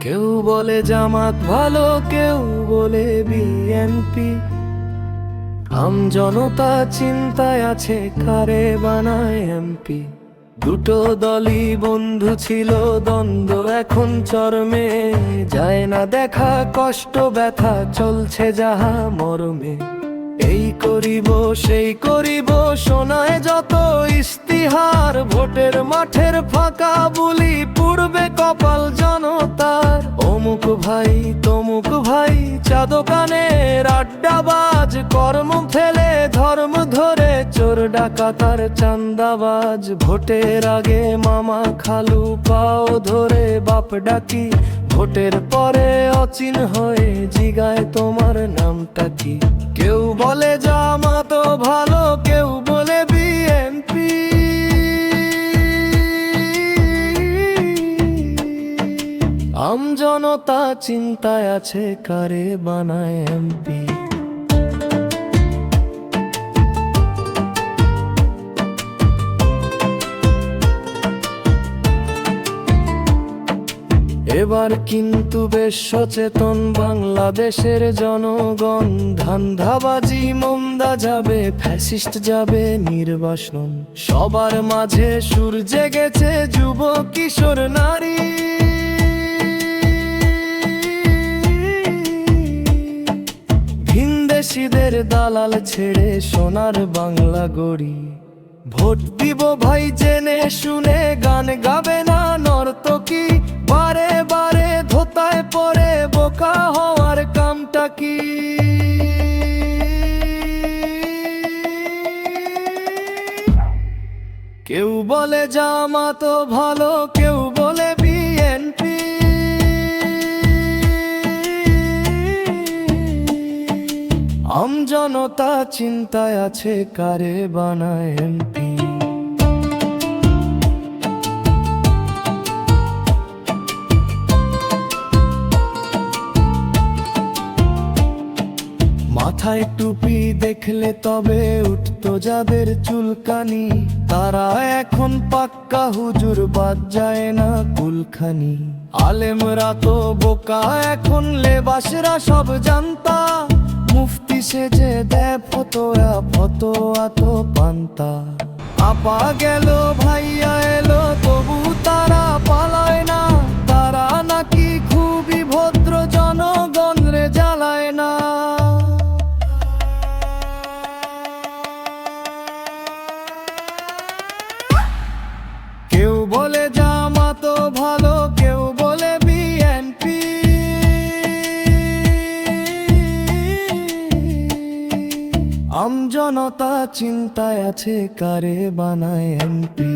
কেউ বলে জামাত ভালো, কেউ বলে বিএনপি। জনতা চিন্তায় আছে কারে বানায় এমপি। দুটো দলই বন্ধু ছিল, দ্বন্দ্ব এখন চরমে। যায় না দেখা কষ্ট ব্যথা, চলছে যাহা মরমে। এই করিব সেই করিব শোনায় যত ইস্তিহার। ভোটের মাঠের ফাঁকা বুলি পূর্বে কপাল জনতার। অমুক ভাই তমুক ভাই, চা দোকানের আড্ডাবাজ। কর্ম ফেলে ধর্ম ধরে চোর ডাকাতার চান্দাবাজ। ভোটের আগে মামা খালু পাও ধরে বাপ ডাকি। ভোটের পরে অচিন হয়ে জিগায় তোমার নামটা কি। কেউ বলে জামাত ভালো, কেউ বলে বিএনপি। জনতা চিন্তায় আছে কারে বানায় এমপি। এবার কিন্তু বেশ সচেতন বাংলাদেশের জনগণ। ধান্দাবাজি মন্দা যাবে, ফ্যাসিস্ট যাবে নির্বাসন। সবার মাঝে সুর জেগেছে যুব কিশোর নারী। ভিনদেশীদের দালাল ছেড়ে সোনার বাংলা গড়ি। ভোট দিব ভাই জেনে শুনে, গান গাবে না নর্তকী। বারে বারে ধোতায় পরে বোকা হওয়ার কামটা কি। কেউ বলে জামাত ভালো, কেউ বলে বিএনপি। জনতা চিন্তায় আছে কারে বানায় এমপি। মাথায় টুপি দেখলে তবে উঠতো যাদের চুলকানি। তারা এখন পাক্কা হুজুর, বাদ যায় না কুলখানি। আলেমরা তো বোকা এখন, লেবাসরা সব জানতা। মুফতি সেজে দেয় ফতোয়া, ফতোয়া তো পান্তা। আপা গেল ভাইয়া এলো, তবু তারা পালায় না। তারা নাকি খুবই ভদ্র, জনগণ রে জ্বালায় না। কেউ বলে জামাত ভালো, কেউ বলে বিএনপি। জনতা চিন্তায় আছে কারে বানায় এমপি।